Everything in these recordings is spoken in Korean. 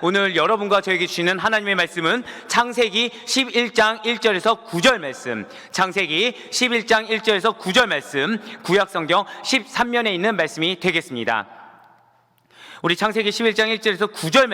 오늘 여러분과 저에게 주시는 하나님의 말씀은 창세기 11장 1절에서 9절 말씀, 창세기 11장 1절에서 9절 말씀, 구약성경 13면에 있는 말씀이 되겠습니다. 우리 창세기 11장 1절에서 9절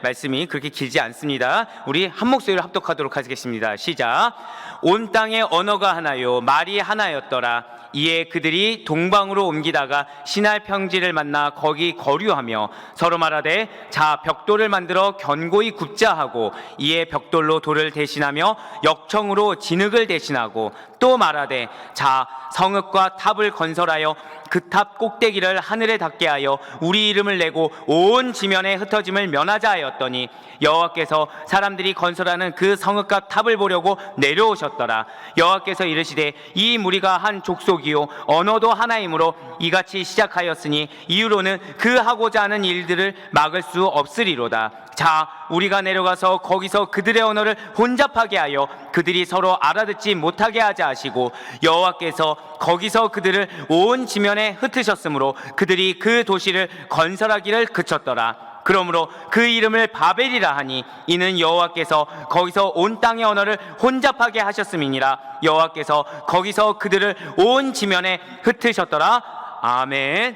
말씀이 그렇게 길지 않습니다. 우리 한 목소리로 합독하도록 하겠습니다. 시작. 온 땅의 언어가 하나요 말이 하나였더라. 이에 그들이 동방으로 옮기다가 시날 평지를 만나 거기 거류하며 서로 말하되 자 벽돌을 만들어 견고히 굽자 하고 이에 벽돌로 돌을 대신하며 역청으로 진흙을 대신하고 또 말하되 자 성읍과 탑을 건설하여 그 탑 꼭대기를 하늘에 닿게 하여 우리 이름을 내고 온 지면에 흩어짐을 면하자 하였더니 여호와께서 사람들이 건설하는 그 성읍과 탑을 보려고 내려오셨더라. 여호와께서 이르시되 이 무리가 한 족속이요 언어도 하나이므로 이같이 시작하였으니 이후로는 그 하고자 하는 일들을 막을 수 없으리로다. 자 우리가 내려가서 거기서 그들의 언어를 혼잡하게 하여 그들이 서로 알아듣지 못하게 하자 하시고 여호와께서 거기서 그들을 온 지면에 흩으셨으므로 그들이 그 도시를 건설하기를 그쳤더라. 그러므로 그 이름을 바벨이라 하니 이는 여호와께서 거기서 온 땅의 언어를 혼잡하게 하셨음이니라. 여호와께서 거기서 그들을 온 지면에 흩으셨더라. 아멘.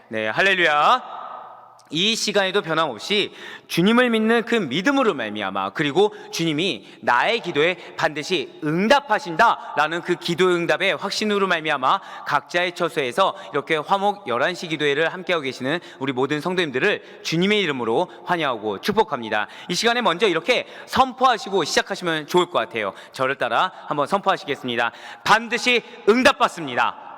네, 할렐루야. 이 시간에도 변함없이 주님을 믿는 그 믿음으로 말미암아 그리고 주님이 나의 기도에 반드시 응답하신다라는 그 기도 응답의 확신으로 말미암아 각자의 처소에서 이렇게 화목 11시 기도회를 함께하고 계시는 우리 모든 성도님들을 주님의 이름으로 환영하고 축복합니다. 이 시간에 먼저 이렇게 선포하시고 시작하시면 좋을 것 같아요. 저를 따라 한번 선포하시겠습니다. 반드시 응답받습니다.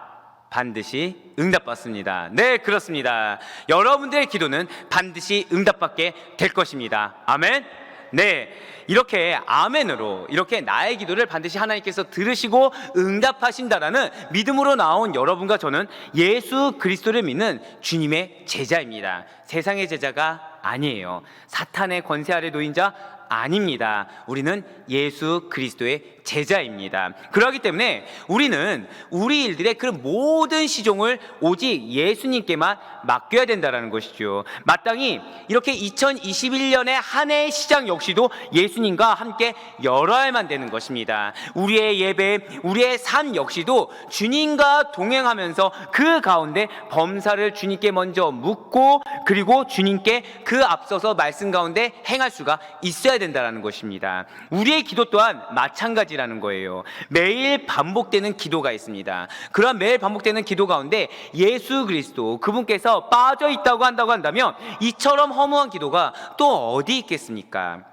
반드시 응답받습니다. 네, 그렇습니다. 여러분들의 기도는 반드시 응답받게 될 것입니다. 아멘. 네, 이렇게 아멘으로 이렇게 나의 기도를 반드시 하나님께서 들으시고 응답하신다라는 믿음으로 나온 여러분과 저는 예수 그리스도를 믿는 주님의 제자입니다. 세상의 제자가 아니에요. 사탄의 권세 아래 놓인 자 아닙니다. 우리는 예수 그리스도의 제자입니다. 그렇기 때문에 우리는 우리 일들의 그 모든 시종을 오직 예수님께만 맡겨야 된다는 것이죠. 마땅히 이렇게 2021년의 한 해의 시작 역시도 예수님과 함께 열어야만 되는 것입니다. 우리의 예배, 우리의 삶 역시도 주님과 동행하면서 그 가운데 범사를 주님께 먼저 묻고 그리고 주님께 그 앞서서 말씀 가운데 행할 수가 있어야 된다는 것입니다. 우리의 기도 또한 마찬가지라는 거예요. 매일 반복되는 기도가 있습니다. 그러한 매일 반복되는 기도 가운데 예수 그리스도 그분께서 빠져 있다고 한다면 이처럼 허무한 기도가 또 어디 있겠습니까?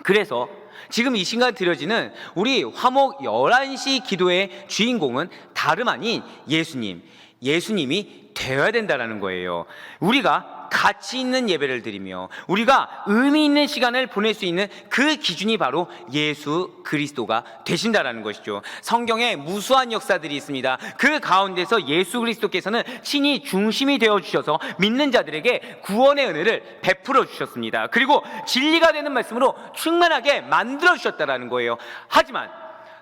그래서 지금 이 시간 드려지는 우리 화목 11시 기도의 주인공은 다름 아닌 예수님이 되어야 된다는 거예요. 우리가 가치 있는 예배를 드리며 우리가 의미 있는 시간을 보낼 수 있는 그 기준이 바로 예수 그리스도가 되신다라는 것이죠. 성경에 무수한 역사들이 있습니다. 그 가운데서 예수 그리스도께서는 친히 중심이 되어주셔서 믿는 자들에게 구원의 은혜를 베풀어 주셨습니다. 그리고 진리가 되는 말씀으로 충만하게 만들어 주셨다라는 거예요. 하지만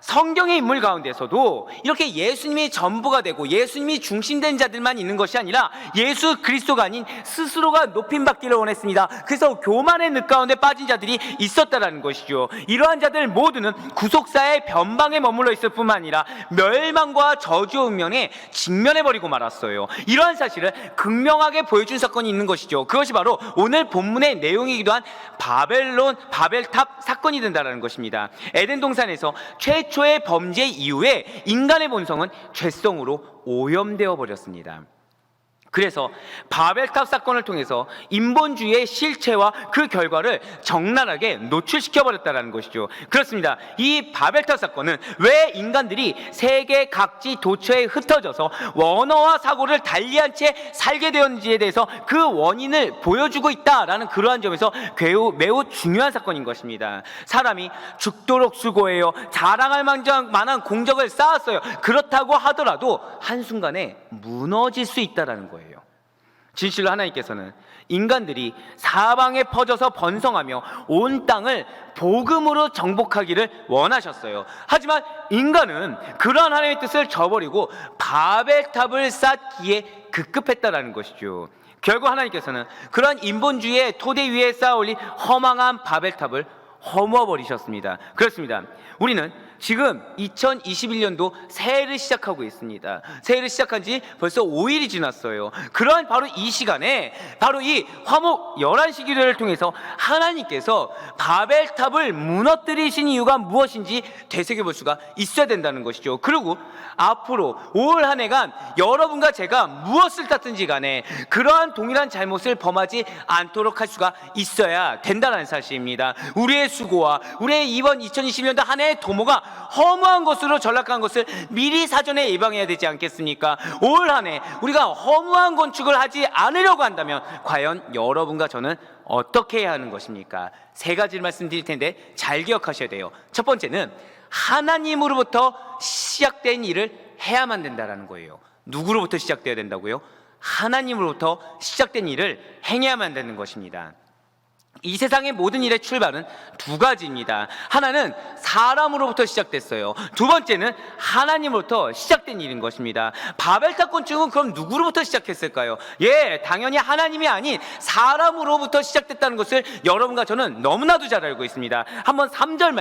성경의 인물 가운데서도 이렇게 예수님이 전부가 되고 예수님이 중심된 자들만 있는 것이 아니라 예수 그리스도가 아닌 스스로가 높임받기를 원했습니다. 그래서 교만의 늪 가운데 빠진 자들이 있었다라는 것이죠. 이러한 자들 모두는 구속사의 변방에 머물러 있을 뿐만 아니라 멸망과 저주의 운명에 직면해버리고 말았어요. 이러한 사실을 극명하게 보여준 사건이 있는 것이죠. 그것이 바로 오늘 본문의 내용이기도 한 바벨탑 사건이 된다는 것입니다. 에덴 동산에서 최초의 범죄 이후에 인간의 본성은 죄성으로 오염되어 버렸습니다. 그래서 바벨탑 사건을 통해서 인본주의의 실체와 그 결과를 적나라하게 노출시켜버렸다는 것이죠. 그렇습니다. 이 바벨탑 사건은 왜 인간들이 세계 각지 도처에 흩어져서 언어와 사고를 달리한 채 살게 되었는지에 대해서 그 원인을 보여주고 있다라는 그러한 점에서 매우 중요한 사건인 것입니다. 사람이 죽도록 수고해요. 자랑할 만한 공적을 쌓았어요. 그렇다고 하더라도 한순간에 무너질 수 있다는 거예요. 진실로 하나님께서는 인간들이 사방에 퍼져서 번성하며 온 땅을 복음으로 정복하기를 원하셨어요. 하지만 인간은 그러한 하나님의 뜻을 저버리고 바벨탑을 쌓기에 급급했다라는 것이죠. 결국 하나님께서는 그러한 인본주의의 토대 위에 쌓아올린 허망한 바벨탑을 허무어버리셨습니다. 그렇습니다. 우리는 지금 2021년도 새해를 시작하고 있습니다. 새해를 시작한 지 벌써 5일이 지났어요. 그러한 바로 이 시간에 바로 이 화목 11시 기도를 통해서 하나님께서 바벨탑을 무너뜨리신 이유가 무엇인지 되새겨볼 수가 있어야 된다는 것이죠. 그리고 앞으로 올 한 해간 여러분과 제가 무엇을 탔든지 간에 그러한 동일한 잘못을 범하지 않도록 할 수가 있어야 된다는 사실입니다. 우리의 수고와 우리의 이번 2020년도 한 해의 도모가 허무한 것으로 전락한 것을 미리 사전에 예방해야 되지 않겠습니까? 올 한 해 우리가 허무한 건축을 하지 않으려고 한다면 과연 여러분과 저는 어떻게 해야 하는 것입니까? 세 가지를 말씀드릴 텐데 잘 기억하셔야 돼요. 첫 번째는 하나님으로부터 시작된 일을 해야만 된다는 거예요. 누구로부터 시작되어야 된다고요? 하나님으로부터 시작된 일을 행해야만 되는 것입니다. 이 세상의 모든 일의 출발은 두 가지입니다. 하나는 사람으로부터 시작됐어요. 두 번째는 하나님으로부터 시작된 일인 것입니다. 바벨탑 건축은 그럼 누구로부터 시작했을까요? 당연히 하나님이 아닌 사람으로부터 시작됐다는 것을 여러분과 저는 너무나도 잘 알고 있습니다. 한번 3절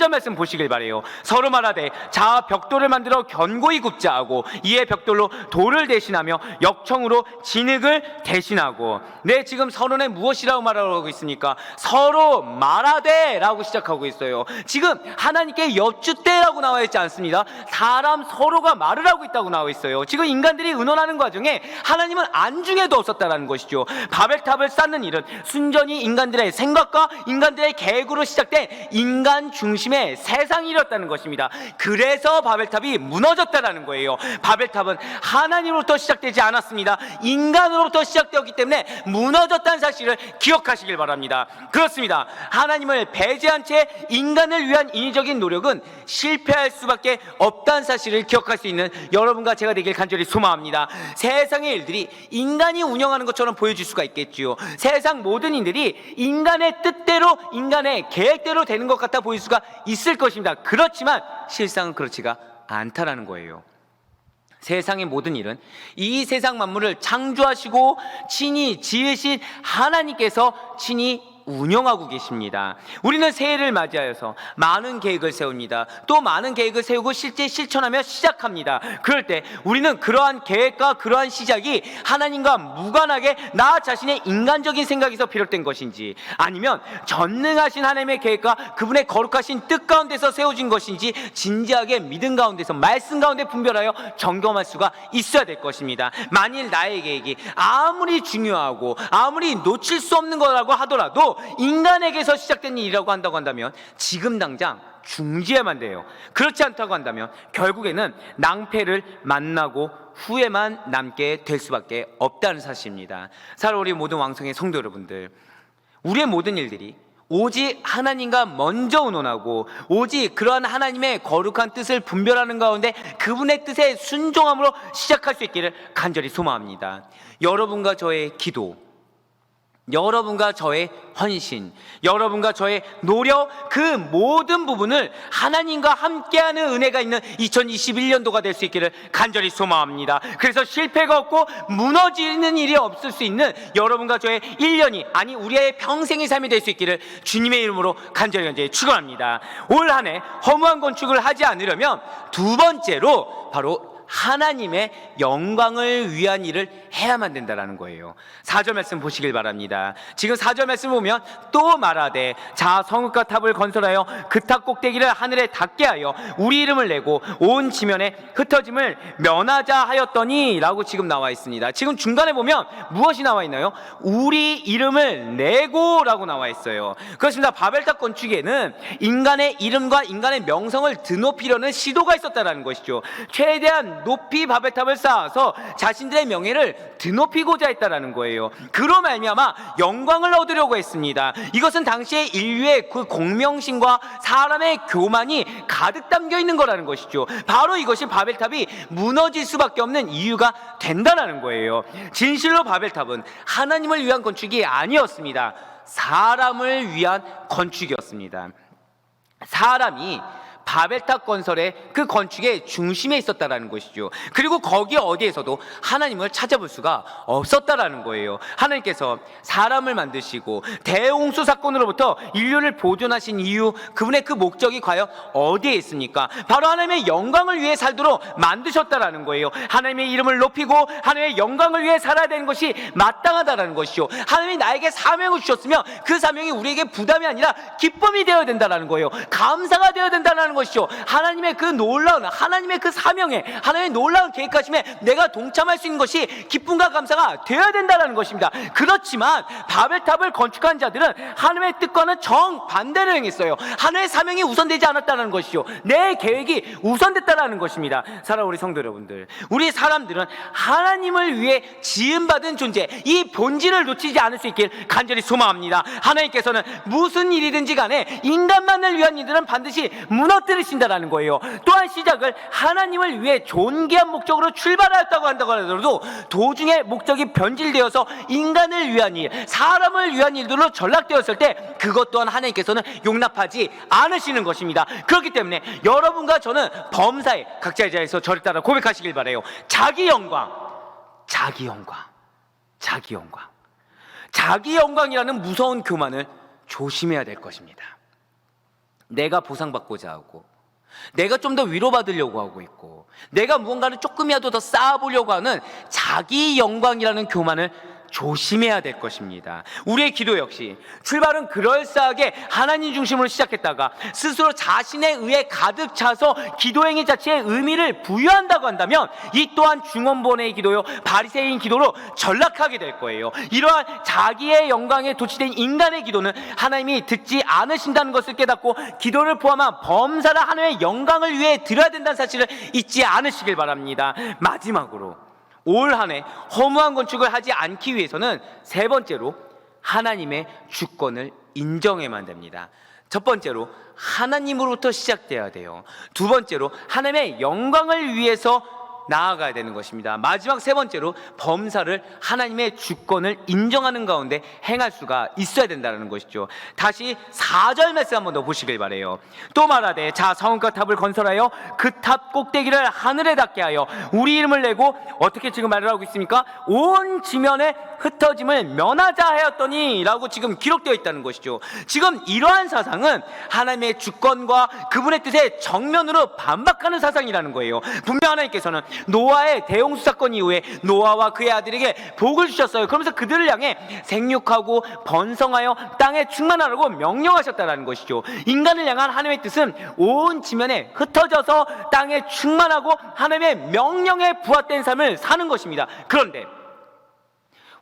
말씀 보시길 바래요. 서로 말하되 자 벽돌을 만들어 견고히 굽자 하고 이에 벽돌로 돌을 대신하며 역청으로 진흙을 대신하고. 지금 서론에 무엇이라고 말하고 있습니까? 서로 말하되 라고 시작하고 있어요. 지금 하나님께 여쭈대라고 나와 있지 않습니다. 사람 서로가 말을 하고 있다고 나와 있어요. 지금 인간들이 의논하는 과정에 하나님은 안중에도 없었다는 것이죠. 바벨탑을 쌓는 일은 순전히 인간들의 생각과 인간들의 계획으로 시작된 인간 중심의 세상이었다는 것입니다. 그래서 바벨탑이 무너졌다는 거예요. 바벨탑은 하나님으로부터 시작되지 않았습니다. 인간으로부터 시작되었기 때문에 무너졌다는 사실을 기억하시길 바랍니다. 그렇습니다. 하나님을 배제한 채 인간을 위한 인위적인 노력은 실패할 수밖에 없다는 사실을 기억할 수 있는 여러분과 제가 되길 간절히 소망합니다. 세상의 일들이 인간이 운영하는 것처럼 보여질 수가 있겠지요. 세상 모든 일들이 인간의 뜻대로 인간의 계획대로 되는 것 같아 보일 수가 있을 것입니다. 그렇지만 실상은 그렇지가 않다라는 거예요. 세상의 모든 일은 이 세상 만물을 창조하시고 친히 지으신 하나님께서 친히 운영하고 계십니다. 우리는 새해를 맞이하여서 많은 계획을 세웁니다. 또 많은 계획을 세우고 실제 실천하며 시작합니다. 그럴 때 우리는 그러한 계획과 그러한 시작이 하나님과 무관하게 나 자신의 인간적인 생각에서 비롯된 것인지 아니면 전능하신 하나님의 계획과 그분의 거룩하신 뜻 가운데서 세워진 것인지 진지하게 믿음 가운데서 말씀 가운데 분별하여 점검할 수가 있어야 될 것입니다. 만일 나의 계획이 아무리 중요하고 아무리 놓칠 수 없는 거라고 하더라도 인간에게서 시작된 일이라고 한다면 지금 당장 중지해야만 돼요. 그렇지 않다고 한다면 결국에는 낭패를 만나고 후회만 남게 될 수밖에 없다는 사실입니다. 사랑 우리 모든 왕성의 성도 여러분들, 우리의 모든 일들이 오직 하나님과 먼저 의논하고 오직 그러한 하나님의 거룩한 뜻을 분별하는 가운데 그분의 뜻에 순종함으로 시작할 수 있기를 간절히 소망합니다. 여러분과 저의 기도, 여러분과 저의 헌신, 여러분과 저의 노력, 그 모든 부분을 하나님과 함께하는 은혜가 있는 2021년도가 될 수 있기를 간절히 소망합니다. 그래서 실패가 없고 무너지는 일이 없을 수 있는 여러분과 저의 1년이 아니 우리의 평생의 삶이 될 수 있기를 주님의 이름으로 간절히 축원합니다. 올 한 해 허무한 건축을 하지 않으려면 두 번째로 바로 하나님의 영광을 위한 일을 해야만 된다는 거예요. 4절 말씀 보시길 바랍니다. 지금 4절 말씀 보면 또 말하되 자 성읍과 탑을 건설하여 그 탑 꼭대기를 하늘에 닿게 하여 우리 이름을 내고 온 지면에 흩어짐을 면하자 하였더니 라고 지금 나와 있습니다. 지금 중간에 보면 무엇이 나와 있나요? 우리 이름을 내고 라고 나와 있어요. 그렇습니다. 바벨탑 건축에는 인간의 이름과 인간의 명성을 드높이려는 시도가 있었다는 것이죠. 최대한 높이 바벨탑을 쌓아서 자신들의 명예를 드높이고자 했다라는 거예요. 그로 말미암아 영광을 얻으려고 했습니다. 이것은 당시의 인류의 그 공명심과 사람의 교만이 가득 담겨 있는 거라는 것이죠. 바로 이것이 바벨탑이 무너질 수밖에 없는 이유가 된다라는 거예요. 진실로 바벨탑은 하나님을 위한 건축이 아니었습니다. 사람을 위한 건축이었습니다. 사람이 바벨탑 건설의 그 건축의 중심에 있었다라는 것이죠. 그리고 거기 어디에서도 하나님을 찾아볼 수가 없었다라는 거예요. 하나님께서 사람을 만드시고 대홍수 사건으로부터 인류를 보존하신 이유, 그분의 그 목적이 과연 어디에 있습니까? 바로 하나님의 영광을 위해 살도록 만드셨다라는 거예요. 하나님의 이름을 높이고 하나님의 영광을 위해 살아야 되는 것이 마땅하다라는 것이죠. 하나님이 나에게 사명을 주셨으면 그 사명이 우리에게 부담이 아니라 기쁨이 되어야 된다라는 거예요. 감사가 되어야 된다라는 것이죠. 하나님의 그 놀라운, 하나님의 그 사명에, 하나님의 놀라운 계획하심에 내가 동참할 수 있는 것이 기쁨과 감사가 되어야 된다라는 것입니다. 그렇지만 바벨탑을 건축한 자들은 하나님의 뜻과는 정반대를 행했어요. 하나님의 사명이 우선되지 않았다는 것이죠. 내 계획이 우선됐다라는 것입니다. 사랑하는 우리 성도 여러분들, 우리 사람들은 하나님을 위해 지음받은 존재, 이 본질을 놓치지 않을 수 있길 간절히 소망합니다. 하나님께서는 무슨 일이든지 간에 인간만을 위한 일들은 반드시 무너뜨리신다라는 거예요. 또한 시작을 하나님을 위해 존귀한 목적으로 출발하였다고 한다고 하더라도 도중에 목적이 변질되어서 인간을 위한 일, 사람을 위한 일들로 전락되었을 때 그것 또한 하나님께서는 용납하지 않으시는 것입니다. 그렇기 때문에 여러분과 저는 범사에 각자의 자리에서 저를 따라 고백하시길 바라요. 자기 영광, 자기 영광, 자기 영광, 자기 영광이라는 무서운 교만을 조심해야 될 것입니다. 내가 보상받고자 하고, 내가 좀 더 위로받으려고 하고 있고, 내가 무언가를 조금이라도 더 쌓아보려고 하는 자기 영광이라는 교만을 조심해야 될 것입니다. 우리의 기도 역시 출발은 그럴싸하게 하나님 중심으로 시작했다가 스스로 자신의 의에 가득 차서 기도행위 자체에 의미를 부여한다고 한다면 이 또한 중언부언의 기도요, 바리새인 기도로 전락하게 될 거예요. 이러한 자기의 영광에 도취된 인간의 기도는 하나님이 듣지 않으신다는 것을 깨닫고 기도를 포함한 범사를 하나님의 영광을 위해 드려야 된다는 사실을 잊지 않으시길 바랍니다. 마지막으로 올 한 해 허무한 건축을 하지 않기 위해서는 세 번째로 하나님의 주권을 인정해야만 됩니다. 첫 번째로 하나님으로부터 시작돼야 돼요. 두 번째로 하나님의 영광을 위해서 나아가야 되는 것입니다. 마지막 세 번째로 범사를 하나님의 주권을 인정하는 가운데 행할 수가 있어야 된다는 것이죠. 다시 4절 말씀 한번 더 보시길 바라요. 또 말하되 자 성읍과 탑을 건설하여 그 탑 꼭대기를 하늘에 닿게 하여 우리 이름을 내고, 어떻게 지금 말을 하고 있습니까? 온 지면에 흩어짐을 면하자 하였더니 라고 지금 기록되어 있다는 것이죠. 지금 이러한 사상은 하나님의 주권과 그분의 뜻에 정면으로 반박하는 사상이라는 거예요. 분명 하나님께서는 노아의 대홍수 사건 이후에 노아와 그의 아들에게 복을 주셨어요. 그러면서 그들을 향해 생육하고 번성하여 땅에 충만하라고 명령하셨다는 것이죠. 인간을 향한 하나님의 뜻은 온 지면에 흩어져서 땅에 충만하고 하나님의 명령에 부합된 삶을 사는 것입니다. 그런데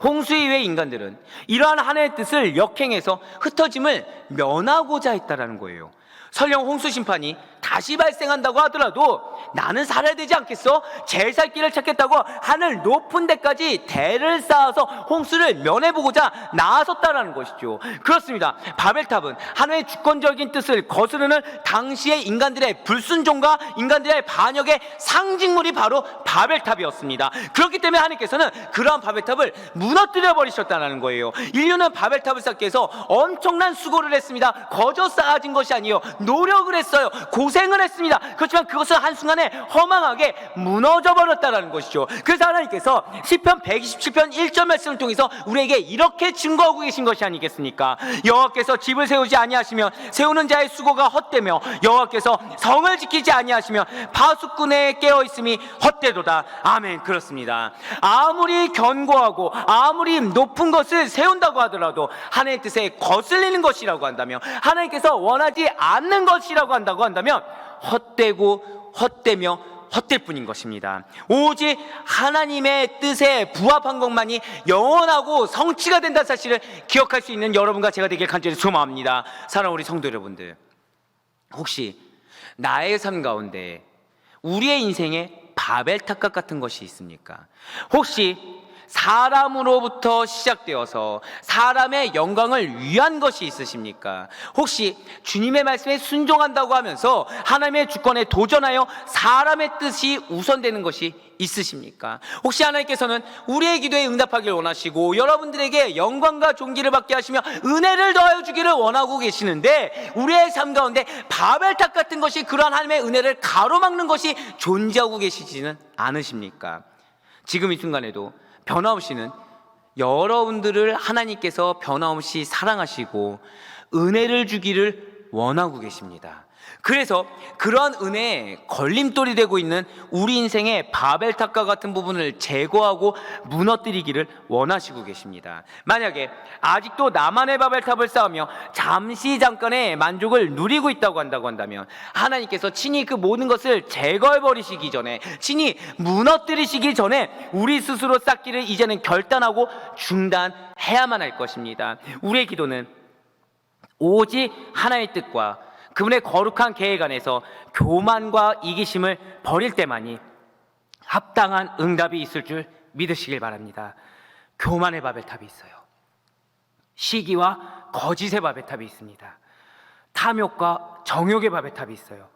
홍수 이후의 인간들은 이러한 하나님의 뜻을 역행해서 흩어짐을 면하고자 했다는 거예요. 설령 홍수 심판이 다시 발생한다고 하더라도 나는 살아야 되지 않겠어? 제일 살 길을 찾겠다고 하늘 높은 데까지 대를 쌓아서 홍수를 면해보고자 나섰다는 것이죠. 그렇습니다. 바벨탑은 하나님의 주권적인 뜻을 거스르는 당시의 인간들의 불순종과 인간들의 반역의 상징물이 바로 바벨탑이었습니다. 그렇기 때문에 하나님께서는 그러한 바벨탑을 무너뜨려 버리셨다는 거예요. 인류는 바벨탑을 쌓기 위해서 엄청난 수고를 했습니다. 거저 쌓아진 것이 아니에요. 노력을 했어요. 고생을 했습니다. 그렇지만 그것은 한순간에 허망하게 무너져 버렸다는 것이죠. 그래서 하나님께서 시편 127편 1절 말씀을 통해서 우리에게 이렇게 증거하고 계신 것이 아니겠습니까? 여호와께서 집을 세우지 아니하시면 세우는 자의 수고가 헛되며 여호와께서 성을 지키지 아니하시면 파수꾼에 깨어있음이 헛되도다. 아멘. 그렇습니다. 아무리 견고하고 아무리 높은 것을 세운다고 하더라도 하나님의 뜻에 거슬리는 것이라고 한다면, 하나님께서 원하지 않는 것이라고 한다면 헛되고 헛되며 헛될 뿐인 것입니다. 오직 하나님의 뜻에 부합한 것만이 영원하고 성취가 된다는 사실을 기억할 수 있는 여러분과 제가 되길 간절히 소망합니다. 사랑하는 우리 성도 여러분들, 혹시 나의 삶 가운데 우리의 인생에 바벨탑 같은 것이 있습니까? 혹시 사람으로부터 시작되어서 사람의 영광을 위한 것이 있으십니까? 혹시 주님의 말씀에 순종한다고 하면서 하나님의 주권에 도전하여 사람의 뜻이 우선되는 것이 있으십니까? 혹시 하나님께서는 우리의 기도에 응답하기를 원하시고 여러분들에게 영광과 존귀를 받게 하시며 은혜를 더하여 주기를 원하고 계시는데 우리의 삶 가운데 바벨탑 같은 것이 그러한 하나님의 은혜를 가로막는 것이 존재하고 계시지는 않으십니까? 지금 이 순간에도 변함없이는 여러분들을 하나님께서 변함없이 사랑하시고 은혜를 주기를 원하고 계십니다. 그래서 그런 은혜에 걸림돌이 되고 있는 우리 인생의 바벨탑과 같은 부분을 제거하고 무너뜨리기를 원하시고 계십니다. 만약에 아직도 나만의 바벨탑을 쌓으며 잠깐의 만족을 누리고 있다고 한다면 하나님께서 친히 그 모든 것을 제거해버리시기 전에, 친히 무너뜨리시기 전에 우리 스스로 쌓기를 이제는 결단하고 중단해야만 할 것입니다. 우리의 기도는 오직 하나님의 뜻과 그분의 거룩한 계획 안에서 교만과 이기심을 버릴 때만이 합당한 응답이 있을 줄 믿으시길 바랍니다. 교만의 바벨탑이 있어요. 시기와 거짓의 바벨탑이 있습니다. 탐욕과 정욕의 바벨탑이 있어요.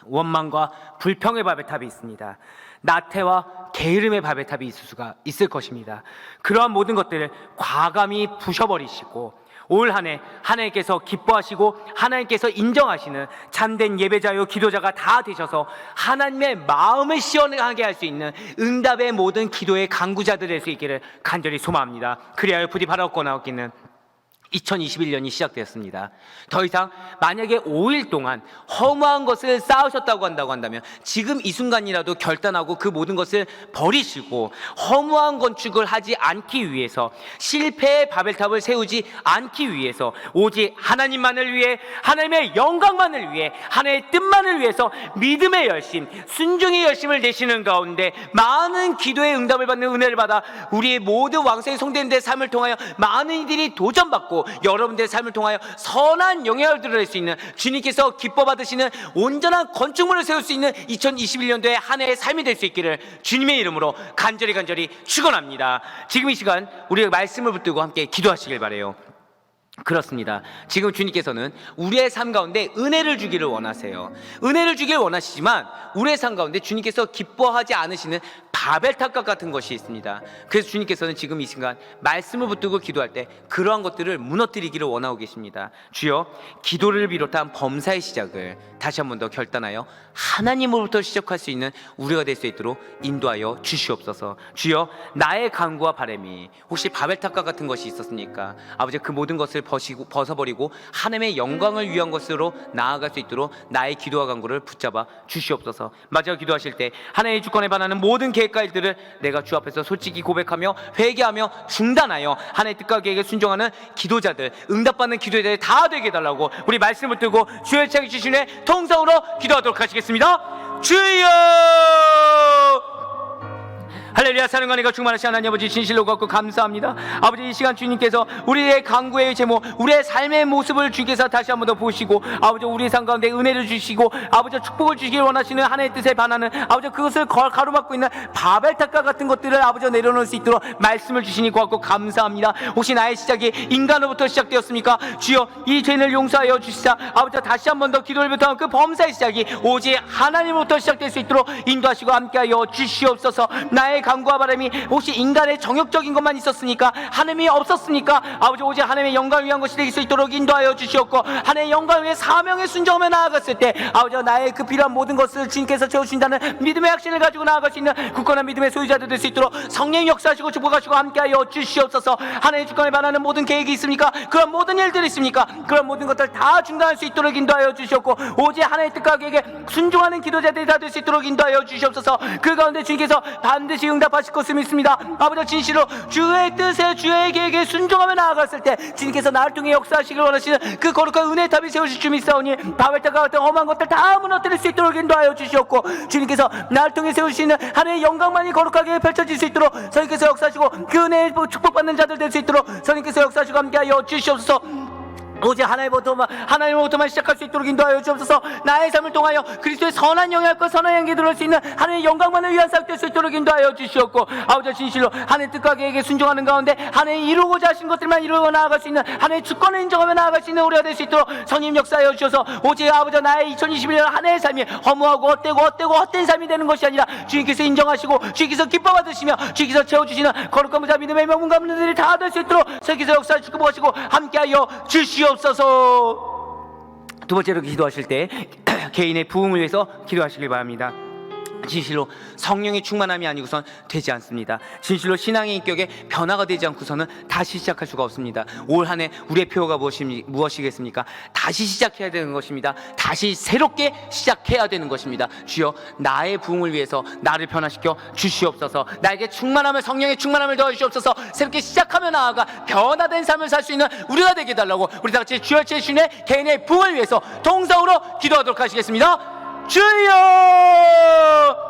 원망과 불평의 바벨탑이 있습니다. 나태와 게으름의 바벨탑이 있을 수가 있을 것입니다. 그러한 모든 것들을 과감히 부셔버리시고 올 한 해 하나님께서 기뻐하시고 하나님께서 인정하시는 참된 예배자요 기도자가 다 되셔서 하나님의 마음을 시원하게 할 수 있는 응답의 모든 기도의 강구자들 될 수 있기를 간절히 소망합니다. 그리하여 부디 바라옵고나옵기는 2021년이 시작되었습니다. 더 이상 만약에 5일 동안 허무한 것을 쌓으셨다고 한다면 지금 이 순간이라도 결단하고 그 모든 것을 버리시고 허무한 건축을 하지 않기 위해서, 실패의 바벨탑을 세우지 않기 위해서 오직 하나님만을 위해, 하나님의 영광만을 위해, 하나님의 뜻만을 위해서 믿음의 열심, 순종의 열심을 내시는 가운데 많은 기도의 응답을 받는 은혜를 받아 우리의 모든 왕성의 성도님들의 삶을 통하여 많은 이들이 도전받고 여러분들의 삶을 통하여 선한 영향을 드러낼 수 있는, 주님께서 기뻐 받으시는 온전한 건축물을 세울 수 있는 2021년도의 한 해의 삶이 될 수 있기를 주님의 이름으로 간절히 축원합니다. 지금 이 시간 우리의 말씀을 붙들고 함께 기도하시길 바라요. 그렇습니다. 지금 주님께서는 우리의 삶 가운데 은혜를 주기를 원하세요. 은혜를 주기를 원하시지만 우리의 삶 가운데 주님께서 기뻐하지 않으시는 바벨탑과 같은 것이 있습니다. 그래서 주님께서는 지금 이 순간 말씀을 붙들고 기도할 때 그러한 것들을 무너뜨리기를 원하고 계십니다. 주여, 기도를 비롯한 범사의 시작을 다시 한 번 더 결단하여 하나님으로부터 시작할 수 있는 우리가 될 수 있도록 인도하여 주시옵소서. 주여, 나의 간구와 바람이 혹시 바벨탑과 같은 것이 있었습니까? 아버지, 그 모든 것을 벗어버리고 하나님의 영광을 위한 것으로 나아갈 수 있도록 나의 기도와 간구를 붙잡아 주시옵소서. 마지막 기도하실 때 하나님의 주권에 반하는 모든 계획과 일들을 내가 주 앞에서 솔직히 고백하며 회개하며 중단하여 하나님의 뜻과 계획에 순종하는 기도자들, 응답받는 기도자들 다 되게 해달라고 우리 말씀을 들고 주의 창에 주신 후에 통성으로 기도하도록 하시겠습니다. 주여! 할렐루야. 사랑과 은혜가 충만하신 하나님 아버지, 진실로 갖고 감사합니다. 아버지, 이 시간 주님께서 우리의 간구의 제목, 우리의 삶의 모습을 주께서 다시 한 번 더 보시고 아버지, 우리의 삶 가운데 은혜를 주시고 아버지, 축복을 주시길 원하시는 하나님의 뜻에 반하는 아버지, 그것을 가로막고 있는 바벨탑과 같은 것들을 아버지 내려놓을 수 있도록 말씀을 주시니 고맙고 감사합니다. 혹시 나의 시작이 인간으로부터 시작되었습니까? 주여, 이 죄를 용서하여 주시사 아버지, 다시 한 번 더 기도를 부탁하는 그 범사의 시작이 오직 하나님으로부터 시작될 수 있도록 인도하시고 함께하여 주시옵소서. 나의 간구와 바람이 혹시 인간의 정욕적인 것만 있었으니까, 하나님이 없었으니까 아버지, 오직 하나님의 영광을 위한 것이 될 수 있도록 인도하여 주시옵고, 하나님의 영광을 위해 사명에 순종하며 나아갔을 때 아버지, 나의 그 필요한 모든 것을 주님께서 채우신다는 믿음의 확신을 가지고 나아갈 수 있는 굳건한 믿음의 소유자들 될 수 있도록 성령 역사하시고 축복하시고 함께하여 주시옵소서. 하나님의 주권에 반하는 모든 계획이 있습니까? 그런 모든 일들이 있습니까? 그런 모든 것들 다 중단할 수 있도록 인도하여 주시옵고, 오직 하나님의 뜻과 계획에 순종하는 기도자들이 다 될 수 있도록 인도하여 주시옵소서. 그 가운데 주님께서 반드시 응답하실 것을 믿습니다. 아버지, 진실로 주의 뜻에, 주의 계획에 순종하며 나아갔을 때 주님께서 나를 통해 역사하시길 원하시는 그 거룩한 은혜의 탑이 세우실 줄 믿사오니 바벨탑과 같은 험한 것들 다 무너뜨릴 수 있도록 인도하여 주시옵고, 주님께서 나를 통해 세우시는 하나님의 영광만이 거룩하게 펼쳐질 수 있도록 성령께서 역사하시고 그 은혜의 축복받는 자들 될 수 있도록 성령께서 역사하시고 함께하여 주시옵소서. 오직 하나님으로부터만 시작할 수 있도록 인도하여 주옵소서. 나의 삶을 통하여 그리스도의 선한 영향과 선한 향기 들을 수 있는 하나님의 영광만을 위한 싹 될 수 있도록 인도하여 주시옵고, 아버지 진실로 하나님 뜻과 계획에 순종하는 가운데 하나님 이루고자 하신 것들만 이루어 나아갈 수 있는 하나님의 주권을 인정하며 나아갈 수 있는 우리가 될 수 있도록 성령 역사하여 주셔서, 오직 아버지 나의 2021년 한 해의 삶이 허무하고 헛된 삶이 되는 것이 아니라 주님께서 인정하시고 주님께서 기뻐 받으시며 주님께서 채워주시는 거룩한 무자 믿음의 명문가 분들이 다 될 수 있도록 성령께서 역사를 축복하시고 함께하여 주시옵소서. 두 번째로 기도하실 때 개인의 부흥을 위해서 기도하시길 바랍니다. 진실로 성령의 충만함이 아니고선 되지 않습니다. 진실로 신앙의 인격에 변화가 되지 않고서는 다시 시작할 수가 없습니다. 올 한 해 우리의 표어가 무엇이겠습니까? 다시 시작해야 되는 것입니다. 다시 새롭게 시작해야 되는 것입니다. 주여, 나의 부흥을 위해서 나를 변화시켜 주시옵소서. 나에게 충만함을, 성령의 충만함을 더해 주시옵소서. 새롭게 시작하며 나아가 변화된 삶을 살 수 있는 우리가 되게 해달라고 우리 다 같이 주여 주님의 개인의 부흥을 위해서 동성으로 기도하도록 하시겠습니다. 주여!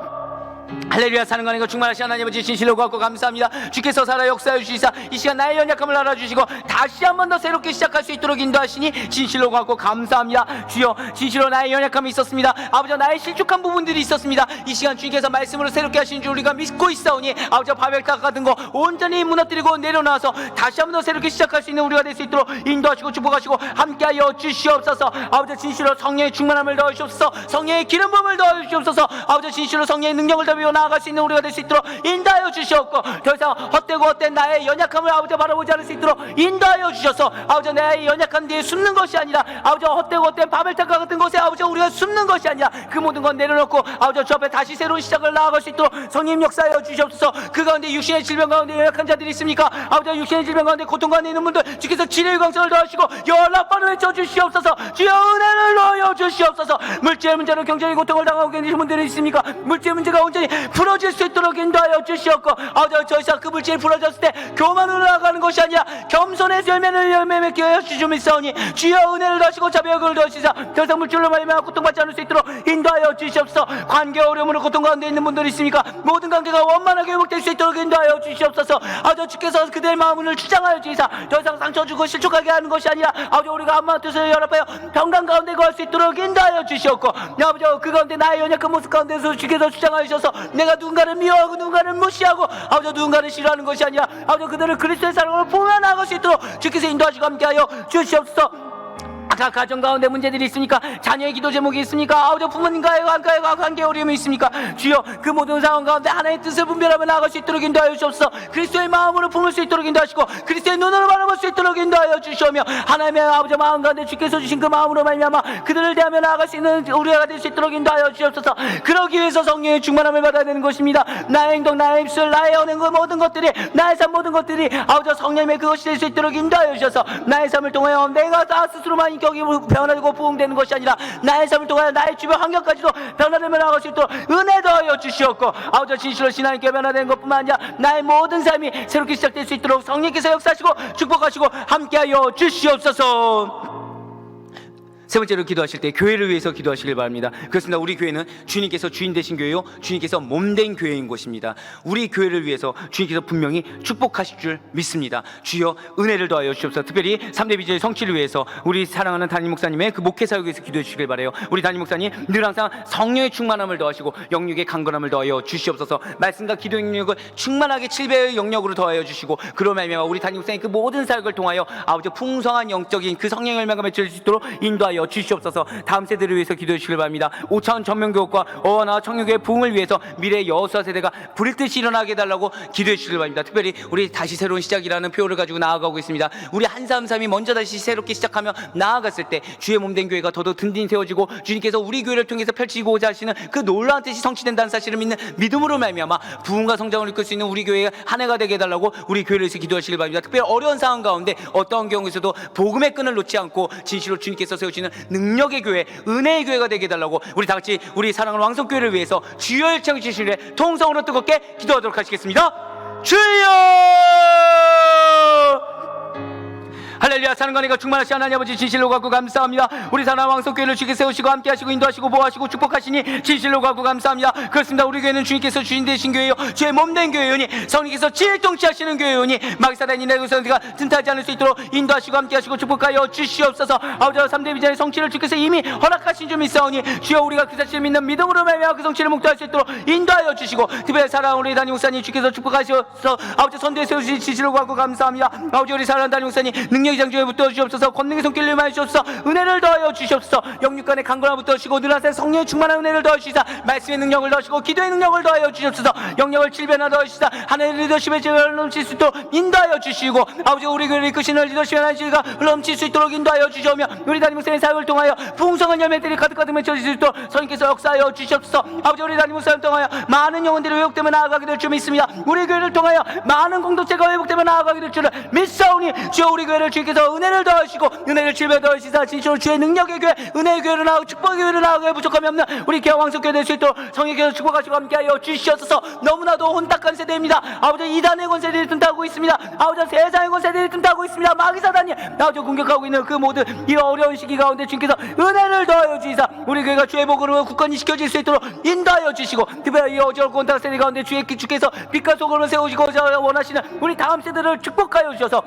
할렐루야. 사는 거니까 충만하신 하나님 아버지 진실로 고맙고 감사합니다. 주께서 살아 역사해 주시사 이 시간 나의 연약함을 알아주시고 다시 한 번 더 새롭게 시작할 수 있도록 인도하시니 진실로 고맙고 감사합니다. 주여, 진실로 나의 연약함이 있었습니다. 아버지 나의 실족한 부분들이 있었습니다. 이 시간 주님께서 말씀으로 새롭게 하신 줄 우리가 믿고 있사오니 아버지 바벨탑 같은 거 온전히 무너뜨리고 내려놔서 다시 한 번 더 새롭게 시작할 수 있는 우리가 될 수 있도록 인도하시고 축복하시고 함께하여 주시옵소서. 아버지 진실로 성령의 충만함을 더해 주옵소서. 성령의 기름 부음을 더해 주옵소서. 아버지 진실로 성령의 능력을 더해 나아갈 수 있는 우리가 될 수 있도록 인도하여 주시옵고, 더 이상 헛된 나의 연약함을 아버지 바라보지 않을 수 있도록 인도하여 주셔서 아버지 나의 연약한 데에 숨는 것이 아니라 아버지 헛된 바벨탑과 같은 곳에 아버지 우리가 숨는 것이 아니라 그 모든 건 내려놓고 아버지 주 앞에 다시 새로운 시작을 나아갈 수 있도록 성령 역사하여 주시옵소서. 그 가운데 육신의 질병 가운데 연약한 자들이 있습니까? 아버지 육신의 질병 가운데 고통 가운데 있는 분들 주께서 치료의 광선을 더하시고 연락바로 외쳐 주시옵소서. 주여 은혜를 넣어 주시옵소서. 물질 문제로 경제의 고통을 당하고 계신 분들이 있습니까? 물질 문제가 온전히 풀어질 수 있도록 인도하여 주시옵고, 아버지 저 이상 그 물질이 풀어졌을 때 교만으로 나아가는 것이 아니라 겸손의 열매 맺게 하여 주시옵소서. 주여 은혜를 더하시고 자비를 더하시사 더 이상 물질로 말미암아 고통받지 않을 수 있도록 인도하여 주시옵소서. 관계 어려움으로 고통 가운데 있는 분들이 있습니까? 모든 관계가 원만하게 회복될 수 있도록 인도하여 주시옵소서. 아버지 주께서 그들의 마음을 주장하여 주시사 더 이상 상처 주고 실족하게 하는 것이 아니라 아버지 우리가 한마음 뜻을 연합하여 평강 가운데 거할 수 있도록 인도하여 주시옵고, 아버지 그 가운데 나의 연약한 모습 가운데서 주께서 주장하여 주셔서 내가 누군가를 미워하고 누군가를 무시하고 아버지 누군가를 싫어하는 것이 아니라 아버지 그들을 그리스도의 사랑으로 보며 나아갈 수 있도록 주께서 인도하시고 함께하여 주시옵소서. 각 가정 가운데 문제들이 있습니까? 자녀의 기도 제목이 있습니까? 아버지 부모님과의 관계 어려움이 있습니까? 주여 그 모든 상황 가운데 하나님의 뜻을 분별하며 나아갈 수 있도록 인도하여 주옵소서. 그리스도의 마음으로 품을 수 있도록 인도하시고 그리스도의 눈으로 바라볼 수 있도록 인도하여 주시오며, 하나님의 아버지 마음 가운데 주께서 주신 그 마음으로 말미암아 그들을 대하며 나아갈 수 있는 우리가 될 수 있도록 인도하여 주옵소서. 그러기 위해서 성령의 충만함을 받아야 되는 것입니다. 나의 행동, 나의 입술, 나의 언행 그 모든 것들이, 나의 삶 모든 것들이 아버지 성령의 그것이 될 수 있도록 인도하여 주셔서 나의 삶을 통하여 내가 나 스스로만 인격이 변화되고 부흥되는 것이 아니라 나의 삶을 통하여 나의 주변 환경까지도 변화되며 나아갈 수 있도록 은혜 더하여 주시옵고, 아버지 진실로 신앙있게 변화되는 것뿐만 아니라 나의 모든 삶이 새롭게 시작될 수 있도록 성령께서 역사하시고 축복하시고 함께하여 주시옵소서. 세 번째로 기도하실 때 교회를 위해서 기도하시길 바랍니다. 그렇습니다. 우리 교회는 주님께서 주인 되신 교회요, 주님께서 몸된 교회인 곳입니다. 우리 교회를 위해서 주님께서 분명히 축복하실 줄 믿습니다. 주여 은혜를 더하여 주시옵소서. 특별히 3대 비전의 성취를 위해서 우리 사랑하는 담임 목사님의 그 목회 사역에 서 기도해 주시길 바라요. 우리 담임 목사님 늘 항상 성령의 충만함을 더하시고 영육의 강건함을 더하여 주시옵소서. 말씀과 기도 영역을 충만하게 7배의 영역으로 더하여 주시고, 그로 말미암아 우리 담임 목사님 그 모든 사역을 통하여 아버지 풍성한 영적인 그 성령의 열매가 맺힐 수 있도록 인도하여 주시옵소서. 다음 세대를 위해서 기도해 주시길 바랍니다. 5차원 전면교육과 어원화 청년교회 부흥을 위해서 미래의 여호수아 세대가 불일듯이 일어나게 해달라고 기도해 주시길 바랍니다. 특별히 우리 다시 새로운 시작이라는 표어를 가지고 나아가고 있습니다. 우리 한 사람 삶이 먼저 다시 새롭게 시작하며 나아갔을 때 주의 몸된 교회가 더더욱 든든히 세워지고 주님께서 우리 교회를 통해서 펼치고자 하시는 그 놀라운 뜻이 성취된다는 사실을 믿는 믿음으로 말미암아 부흥과 성장을 이끌 수 있는 우리 교회가 한 해가 되게 해달라고 우리 교회를 위해서 기도하시길 바랍니다. 특별히 어려운 상황 가운데 어떠한 경우에서도 복음의 끈을 놓지 않고 진실로 주님께서 세우시는 능력의 교회, 은혜의 교회가 되게 해달라고 우리 다 같이 우리 사랑하는 왕성교회를 위해서 주여 청취하시는 통성으로 뜨겁게 기도하도록 하시겠습니다. 주여! 할렐루야. 사는 거니까 충만하신 하나님 아버지 진실로 갖고 감사합니다. 우리 사랑하는 왕성교회를 주께 세우시고 함께하시고 인도하시고 보호하시고 축복하시니 진실로 갖고 감사합니다. 그렇습니다. 우리 교회는 주님께서 주인 되신 교회요 주의 몸된 교회요니 성령께서 진일동치하시는 교회요니 마귀사단이 내 구성들과 튼타하지 않을 수 있도록 인도하시고 함께하시고 축복하여 주시옵소서. 아버지 3대 비전의 성취를 주께서 이미 허락하신 줄 믿사오니 주여 우리가 그 사실을 믿는 믿음으로 말미암아 그 성취를 목도할 수 있도록 인도하여 주시고 특별히 사랑하는 우리 담임 목사님 주께서 축복하셔서 아버지 선두에 세우신 진실로 갖고 감사합니다. 아버지 우리 사랑하는 담임 목사님 능력이 장중에 붙어 주시옵소서. 권능의 손길을 임하여 주시옵소서. 은혜를 더하여 주시옵소서. 영육간의 강건함 붙어 주시고 늘하세 성령의 충만한 은혜를 더하여 주시사 말씀의 능력을 더하시고 기도의 능력을 더하여 주시옵소서. 영역을 칠변화 더하여 주시사 하나님의 리더십의 제를 넘칠 수 있도록 인도하여 주시고 아버지 우리 교회를 이끄시는 리더십의 하나님과 넘칠 수 있도록 인도하여 주시오며 우리 담임 목사님 사역을 통하여 풍성한 열매들이 가득가득 맺혀질 수 있도록 성령께서 역사하여 주시옵소서. 아버지 우리 담임 목사님 통하여 많은 영혼들이 회복되며 나아가게 될 줄 믿습니다. 우리 교회를 통하여 많은 공동체가 회복되며 나아가게 될 줄을 믿사오니 주여 우리 교회를 주께서 은혜를 더하시고 은혜를 칠배 더하시사 진실로 주의 능력의 교회 은혜의 교회로 나아가고 축복의 교회로 나아가게 부족함이 없는 우리 교회 왕성교회 될 수 있도록 성령께서 축복하시고 함께하여 주시옵소서. 너무나도 혼탁한 세대입니다. 아버지 이단의 권세들이 튼타하고 있습니다. 아버지 세상의 권세들이 튼타하고 있습니다. 마귀사단이 아버지 공격하고 있는 그 모든 이 어려운 시기 가운데 주께서 은혜를 더하여 주시사 우리 교회가 주의 복으로 굳건히 지켜질 수 있도록 인도하여 주시고 특별히 이 어려운 혼탁 세대 가운데 주께서 빛과 소금을 세우시고자 원하시는 우리 다음 세대를 축복하여 주셔서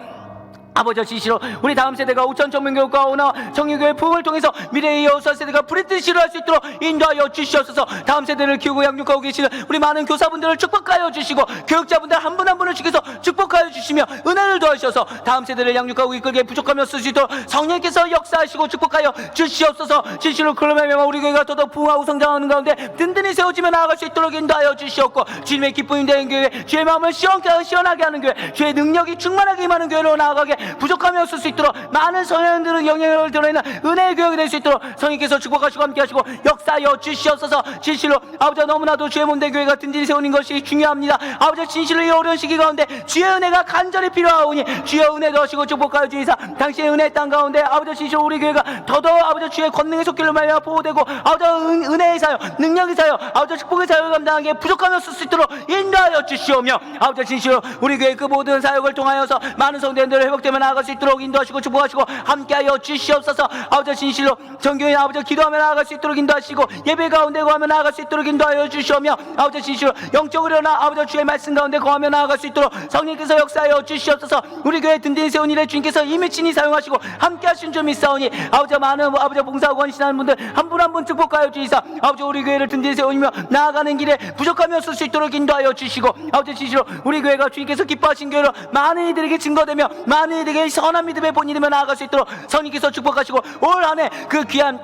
아버지 진실로 우리 다음 세대가 우천 정명교육과 오나 정유교의 부흥을 통해서 미래의 여호수아 세대가 불의듯이 일어날 수 있도록 인도하여 주시옵소서. 다음 세대를 키우고 양육하고 계시는 우리 많은 교사분들을 축복하여 주시고 교육자분들 한 분 한 분을 주께서 축복하여 주시며 은혜를 더하셔서 다음 세대를 양육하고 이끌기에 부족함이 없을 수 있도록 성령께서 역사하시고 축복하여 주시옵소서. 진실로 그러면 우리 교회가 더더욱 부흥하고 성장하는 가운데 든든히 세워지며 나아갈 수 있도록 인도하여 주시옵고 주님의 기쁨이 되는 교회 주의 마음을 시원하게 하는 교회 주의 능력이 충만하게 임하는 교회로 나아가게 부족함이 없을 수 있도록 많은 성령들은 영향을 드러내는 은혜의 교육이 될 수 있도록 성령께서 축복하시고 함께하시고 역사하여 주시옵소서. 진실로 아버지 너무나도 주의 몸된 교회가 든든히 세우는 것이 중요합니다. 아버지 진실로 이 어려운 시기 가운데 주의 은혜가 간절히 필요하오니 주여 은혜 더하시고 축복하여 주시사 당신의 은혜의 땅 가운데 아버지 진실로 우리 교회가 더더욱 아버지 주의 권능의 속길로 말미암아 보호되고 아버지 은혜의 사역 능력의 사역 아버지 축복의 사역을 감당하기에 부족함이 없을 수 있도록 인도하여 주시오며 아버지 진실로 우리 교회 그 모든 사역을 통하여서 많은 성도님들을 회복되며 나아갈 수 있도록 인도하시고 축복하시고 함께하여 주시옵소서. 아버지 진실로 정교인 아버지 기도하며 나아갈 수 있도록 인도하시고 예배 가운데 거하며 나아갈 수 있도록 인도하여 주시오며 아버지 진실로 영적으로 나 아버지 주의 말씀 가운데 거하며 나아갈 수 있도록 성령께서 역사하여 주시옵소서. 우리 교회 든든히 세운 일에 주님께서 이미 친히 사용하시고 함께하신 줄 믿사오니 아버지 많은 아버지 봉사하고 헌신하는 분들 한 분 한 분 축복하여 주시사 아버지 우리 교회를 든든히 세우며 나아가는 길에 부족함이 없을 수 있도록 인도하여 주시고 아버지 진실로 우리 교회가 주님께서 기뻐하신 교회로 많은 이들에게 증거되며 많은 이들에게 선한 믿음의 본이 되며 나아갈 수 있도록 성령께서 축복하시고 올 한 해 그 귀한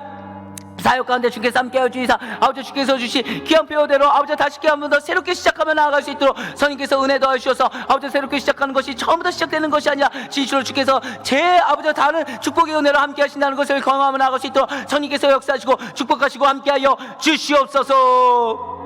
사역 가운데 주께서 함께하여 주시사 아버지 주께서 주신 귀한 표대로 아버지 다시 한 번 더 새롭게 시작하며 나아갈 수 있도록 성령께서 은혜 더하여 주셔서 아버지 새롭게 시작하는 것이 처음부터 시작되는 것이 아니라 진실로 주께서 제 아버지 다른 축복의 은혜로 함께 하신다는 것을 경험하며 나아갈 수 있도록 성령께서 역사하시고 축복하시고 함께하여 주시옵소서.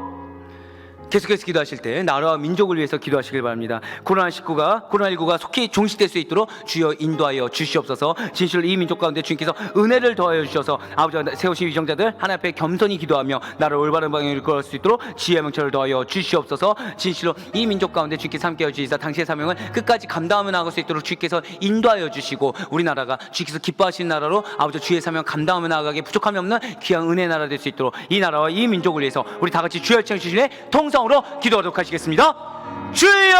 계속해서 기도하실 때 나라와 민족을 위해서 기도하시길 바랍니다. 코로나19가 속히 종식될 수 있도록 주여 인도하여 주시옵소서. 진실로 이 민족 가운데 주님께서 은혜를 더하여 주셔서 아버지가 세우신 위정자들 하나님 앞에 겸손히 기도하며 나를 올바른 방향으로 이끌어갈 수 있도록 지혜의 명철을 더하여 주시옵소서. 진실로 이 민족 가운데 주님께서 함께하여 주시사 당신의 사명을 끝까지 감당하며 나아갈 수 있도록 주님께서 인도하여 주시고 우리나라가 주님께서 기뻐하시는 나라로 아버지 주의 사명 감당하며 나아가게 부족함이 없는 귀한 은혜의 나라 될 수 있도록 이 나라와 이 민족을 위해서 우리 다 같이 주여 청해 주시네 통성으로 기도하도록 하시겠습니다. 주여!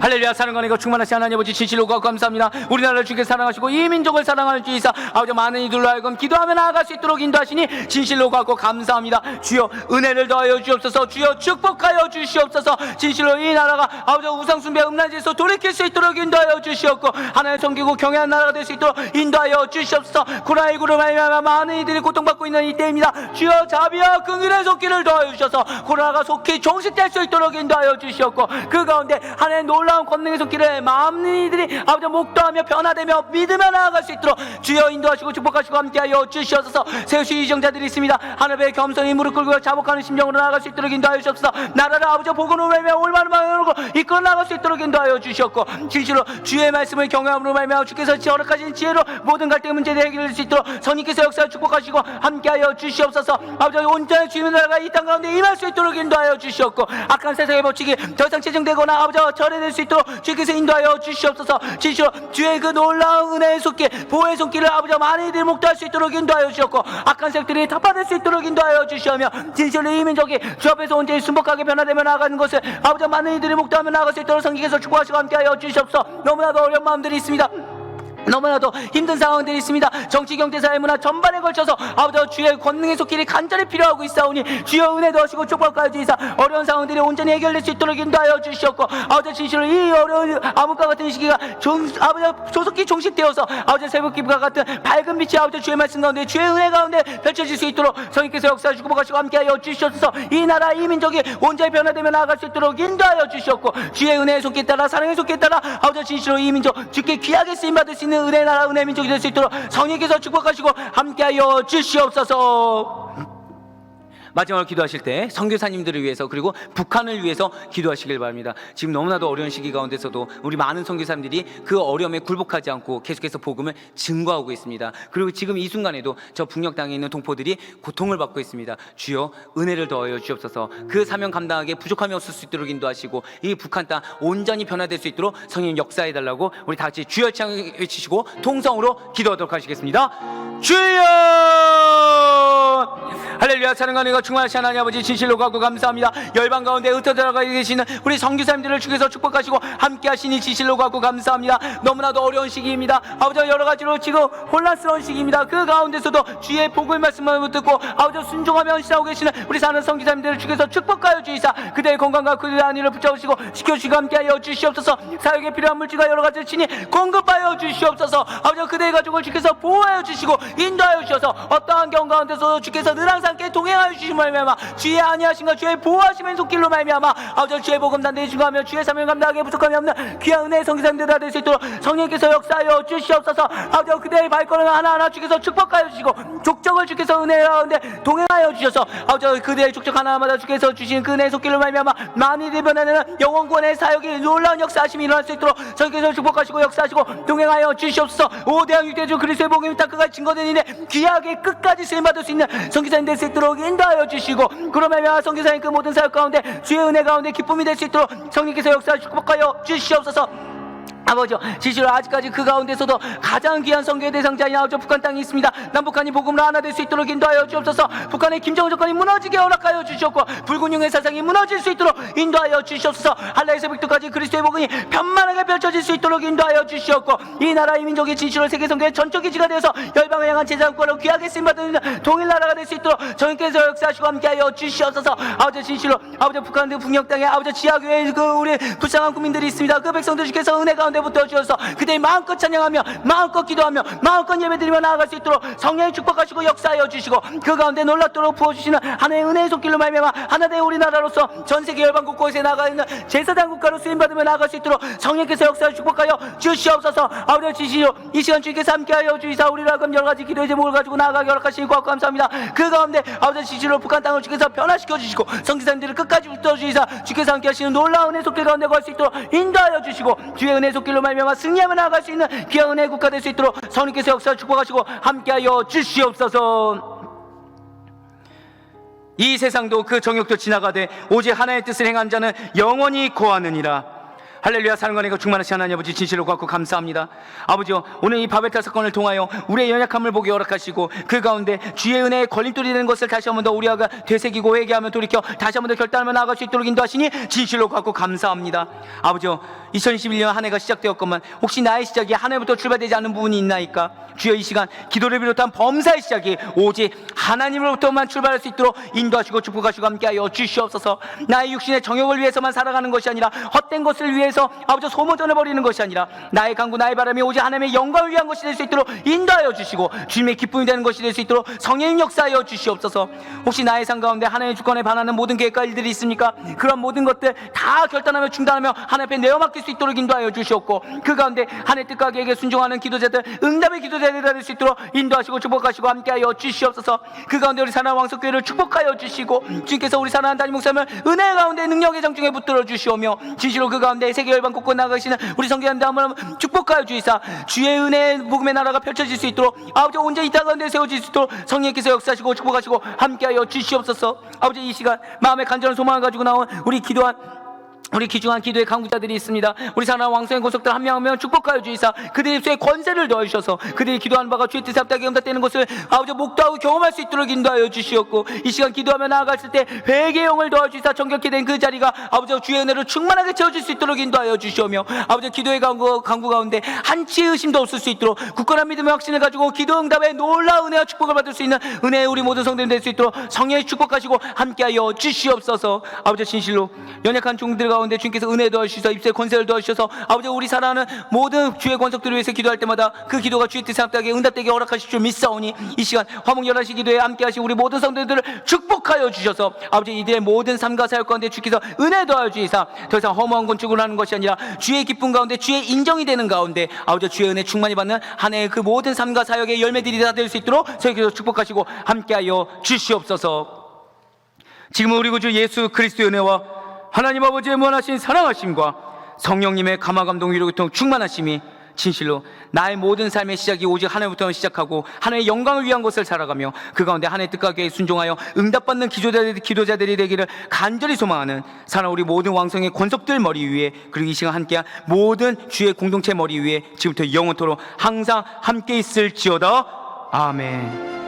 할렐루야. 사랑과 은혜가 충만하신 하나님 아버지 진실로 감사합니다. 우리나라를 주께 사랑하시고 이 민족을 사랑하는 주이사 아버지 많은 이들로 하여금 기도하며 나아갈 수 있도록 인도하시니 진실로 감사합니다. 주여 은혜를 더하여 주옵소서. 주여 축복하여 주시옵소서. 진실로 이 나라가 아버지 우상숭배 음란지에서 돌이킬 수 있도록 인도하여 주시옵고 하나님 섬기고 경외하는 나라가 될 수 있도록 인도하여 주시옵소서. 코로나19로 말미암아 많은 이들이 고통받고 있는 이때입니다. 주여 자비와 긍휼의 손길을 더하여 주셔서 코로나가 속히 종식될 수 있도록 인도하여 주시옵고 그 가운데 하나님 놀라운 권능의 손길에 많은 이들이 아버지 목도하며 변화되며 믿으며 나아갈 수 있도록 주여 인도하시고 축복하시고 함께하여 주시옵소서. 세우신 이정자들이 있습니다. 하늘에 겸손히 무릎 꿇고 자복하는 심정으로 나아갈 수 있도록 인도하여 주시옵소서. 나라를 아버지 복음으로 말미암아 올바른 방향으로 이끌어 나갈 수 있도록 인도하여 주시옵고 진실로 주의 말씀을 경외함으로 말미암아 주께서 허락하신 지혜로 모든 갈등 문제를 해결할 수 있도록 성령께서 역사를 축복하시고 함께하여 주시옵소서. 아버지 온전히 주님의 나라가 이 땅 가운데 임할 수 있도록 인도하여 주시옵고 악한 세상의 법칙이 더 이상 체증되거나 아버지 절해될 수 수 있도록 주께서 인도하여 주시옵소서. 진실로 주의 그 놀라운 은혜의 손길, 보호의 손길을 아버지 많이들 목도할 수 있도록 인도하여 주셨고, 악한 세력들이 타파될 수 있도록 인도하여 주시오며, 진실로 이 민족이 주 앞에서 온전히 순복하게 변화되며 나아가는 것을 아버지 많은 이들이 목도하며 나아갈 수 있도록 성령께서 축복하시고 함께하여 주시옵소서. 너무나도 어려운 마음들이 있습니다. 너무나도 힘든 상황들이 있습니다. 정치, 경제, 사회, 문화 전반에 걸쳐서 아버지 주의 권능의 손길이 간절히 필요하고 있사오니 주여 은혜도 하시고 축복하여 주시사 어려운 상황들이 온전히 해결될 수 있도록 인도하여 주시옵고, 아버지 진실로 이 어려운 암흑과 같은 시기가 아버지 조속히 종식되어서 아버지 새벽기과 같은 밝은 빛이 아버지 주의 말씀 가운데, 주의 은혜 가운데 펼쳐질 수 있도록 성령께서 역사해 주고 복하시고 함께하여 주시옵소서. 이 나라 이 민족이 온전히 변화되며 나아갈 수 있도록 인도하여 주시옵고, 주의 은혜의 손길 따라 사랑의 손길 따라 아버지 진실로 이 민족 주께 귀하게 쓰임받을 수 있는 은혜 나라 은혜 민족이 될 수 있도록 성령께서 축복하시고 함께하여 주시옵소서. 마지막으로 기도하실 때 선교사님들을 위해서, 그리고 북한을 위해서 기도하시길 바랍니다. 지금 너무나도 어려운 시기 가운데서도 우리 많은 선교사님들이 그 어려움에 굴복하지 않고 계속해서 복음을 증거하고 있습니다. 그리고 지금 이 순간에도 저 북녘 땅에 있는 동포들이 고통을 받고 있습니다. 주여 은혜를 더하여 주옵소서. 그 사명 감당하기에 부족함이 없을 수 있도록 인도하시고, 이 북한 땅 온전히 변화될 수 있도록 성령 역사해 달라고 우리 다 같이 주여 창을 외치시고 통성으로 기도하도록 하시겠습니다. 주여! 할렐루야. 사랑과 은혜가 충만하신 하나님 아버지, 진실로 가고 감사합니다. 열방 가운데 흩어져 가 계시는 우리 선교사님들을 주께서 축복하시고 함께 하시니 진실로 가고 감사합니다. 너무나도 어려운 시기입니다. 아버지 여러 가지로 지금 혼란스러운 시기입니다. 그 가운데서도 주의 복을 말씀을 듣고 아버지 순종하며 헌신하고 계시는 우리 사는 선교사님들을 주께서 축복하여 주시사 그대의 건강과 그들의 안위를 붙잡으시고 지켜주시고 함께하여 주시옵소서. 사역에 필요한 물질과 여러 가지를 친히 공급하여 주시옵소서. 아버지 그대의 가족을 주께서 보호하여 주시고 인도하여 주셔서 어떠한 경우 가운데서도 주께서 늘 항상 함께 동행하여 주시는 말미암아 주의 안위하심과 주의 보호하심의 손길로 말미암아 아버지 주의 복음 단대히 증거하며 주의 사명 감당하기에 부족함이 없는 귀한 은혜의 성기사님들 다 될 수 있도록 성령께서 역사하여 주시옵소서. 아버지 그대의 발걸음 하나하나 주께서 축복하여 주시고 족적을 주께서 은혜 가운데 동행하여 주셔서 아버지 그대의 족적 하나마다 주께서 주신 그 은혜의 손길로 말미암아 많이들 변화되는 영원권의 사역이 놀라운 역사하심이 일어날 수 있도록 성령께서 축복하시고 역사하시고 동행하여 주시옵소서. 오대양 육대주 그리스도의 복음이 다 끝까지 증거된 일에 귀하게 끝까지 쓰임받을 수 있는 성기사님 될 수 있도록 인도하여 주시고, 그러면 성교사님 그 모든 사역 가운데 주의 은혜 가운데 기쁨이 될 수 있도록 성령께서 역사에 축복하여 주시옵소서. 아버지 진실로 아직까지 그 가운데서도 가장 귀한 선교의 대상자인 아버지 북한 땅이 있습니다. 남북한이 복음으로 하나 될 수 있도록 인도하여 주옵소서. 북한의 김정은 정권이 무너지게 허락하여 주시옵고 불군용의 사상이 무너질 수 있도록 인도하여 주시옵소서. 한라에서 백두까지 그리스도의 복음이 편만하게 펼쳐질 수 있도록 인도하여 주시옵고, 이 나라 이 민족이 진실로 세계 선교의 전적 기지가 되어서 열방을 향한 제자국가로 귀하게 쓰임받는 통일 나라가 될 수 있도록 저희께서 역사하시고 함께하여 주시옵소서. 아버지 진실로 아버지 북한 등 북녘 땅에 아버지 지하교회 그 우리 불쌍한 국민들이 있습니다. 그 백성들 주께서 은혜 가운데 부터 주셔서 그대의 마음껏 찬양하며 마음껏 기도하며 마음껏 예배드리며 나아갈 수 있도록 성령이 축복하시고 역사하여 주시고, 그 가운데 놀랍도록 부어주시는 하나의 은혜의 손길로 말미암아 하나된 우리나라로서 전세계 열방 곳곳에 나가 있는 제사장 국가로 쓰임받으며 나아갈 수 있도록 성령께서 역사를 축복하여 주시옵소서. 아버지 지시로 이 시간 주께서 함께하여 주시사 우리를 하금 여러 가지 기도의 제목을 가지고 나아가게 허락하시니 고맙고 감사합니다. 그 가운데 아버지 지시로 북한 땅을 주께서 변화시켜 주시고 성기사님들을 끝까지 붙들어 주시사 주께서 함께하시는 놀라운 은혜의 손길 가운데 갈 수 있도록 인도하여 주시고, 주의 은혜의 손길로 말미암아 승리하며 나아갈 수 있는 귀한 은혜의 국가 될 수 있도록 성령께서 역사를 축복하시고 함께하여 주시옵소서. 이 세상도 그 정욕도 지나가되 오직 하나의 뜻을 행한 자는 영원히 거하느니라. 할렐루야. 사랑과 은혜가 충만하신 하나님 아버지 진실로 고맙고 감사합니다. 아버지요, 오늘 이 바벨탑 사건을 통하여 우리의 연약함을 보게 허락하시고 그 가운데 주의 은혜의 걸림돌이 되는 것을 다시 한번 더 우리가 되새기고 회개하며 돌이켜 다시 한번 더 결단하며 나아갈 수 있도록 인도하시니 진실로 고맙고 감사합니다. 아버지요, 2021년 한 해가 시작되었건만 혹시 나의 시작이 한 해부터 출발되지 않는 부분이 있나이까? 주여, 이 시간 기도를 비롯한 범사의 시작이 오직 하나님으로부터만 출발할 수 있도록 인도하시고 축복하시고 함께하여 주시옵소서. 나의 육신의 정욕을 위해서만 살아가는 것이 아니라 헛된 것을 위해서 아버지 소모전해버리는 것이 아니라 나의 간구 나의 바람이 오직 하나님의 영광을 위한 것이 될 수 있도록 인도하여 주시고 주님의 기쁨이 되는 것이 될 수 있도록 성령 역사하여 주시옵소서. 혹시 나의 삶 가운데 하나님의 주권에 반하는 모든 계획과 일들이 있습니까? 그런 모든 것들 다 결단하며 중단하며 하나님 앞에 내어맡길 수 있도록 인도하여 주시옵고, 그 가운데 하나님의 뜻과 계획에 순종하는 기도자들 응답의 기도자들이 될 수 있도록 인도하시고 축복하시고 함께하여 주시옵소서. 그 가운데 우리 사랑하는 왕석교회를 축복하여 주시고 주님께서 우리 사랑하는 담임 목사님을 은혜 가운데 능력의 장중에 붙들어 주시오며 진실로 그 가운데 세계 열방 곳곳 나가시는 우리 성교사님들 한번 축복하여 주시사 주의 은혜 복음의 나라가 펼쳐질 수 있도록 아버지 온전히 이 땅 가운데 세워질 수 있도록 성령께서 역사하시고 축복하시고 함께하여 주시옵소서. 아버지 이 시간 마음의 간절한 소망을 가지고 나온 우리 기도한 우리 귀중한 기도의 강구자들이 있습니다. 우리 사랑하는 왕성의 권속들 한 명 한 명 축복하여 주이사 그들의 입술에 권세를 더하셔서 그들이 기도하는 바가 주의 뜻에 합당하게 응답되는 것을 아버지 목도하고 경험할 수 있도록 인도하여 주시옵고, 이 시간 기도하며 나아갔을 때 회개의 영을 더하여 주이사 정결케 된 그 자리가 아버지 주의 은혜로 충만하게 채워질 수 있도록 인도하여 주시오며, 아버지 기도의 강구 가운데 한치의 의심도 없을 수 있도록 굳건한 믿음의 확신을 가지고 기도 응답에 놀라운 은혜와 축복을 받을 수 있는 은혜의 우리 모든 성도님 될 수 있도록 성령의 축복하시고 함께하여 주시옵소서. 아버지 진실로 연약한 종들 가운데 주님께서 은혜 더하시셔서 입술에 권세를 더하시셔서 아버지 우리 사랑하는 모든 주의 권속들을 위해서 기도할 때마다 그 기도가 주의 뜻에 합당하게 응답되게 허락하실 줄 믿사오니, 이 시간 화목 11시 기도에 함께하신 우리 모든 성도들을 축복하여 주셔서 아버지 이들의 모든 삶과 사역 가운데 주께서 은혜 더하여 주시사 더 이상 허무한 건축을 하는 것이 아니라 주의 기쁨 가운데 주의 인정이 되는 가운데 아버지 주의 은혜 충만히 받는 한 해의 그 모든 삶과 사역의 열매들이 다 될 수 있도록 저희께서 축복하시고 함께하여 주시옵소서. 지금은 우리 구주 예수 그리스도의 은혜와 하나님 아버지의 무한하신 사랑하심과 성령님의 감화감동 위로교통 충만하심이 진실로 나의 모든 삶의 시작이 오직 하나님부터 시작하고 하나님의 영광을 위한 것을 살아가며 그 가운데 하나님의 뜻과 계획에 순종하여 응답받는 기도자들이 되기를 간절히 소망하는 사랑하는 우리 모든 왕성의 권속들 머리 위에, 그리고 이 시간 함께한 모든 주의 공동체 머리 위에 지금부터 영원토록 항상 함께 있을지어다. 아멘.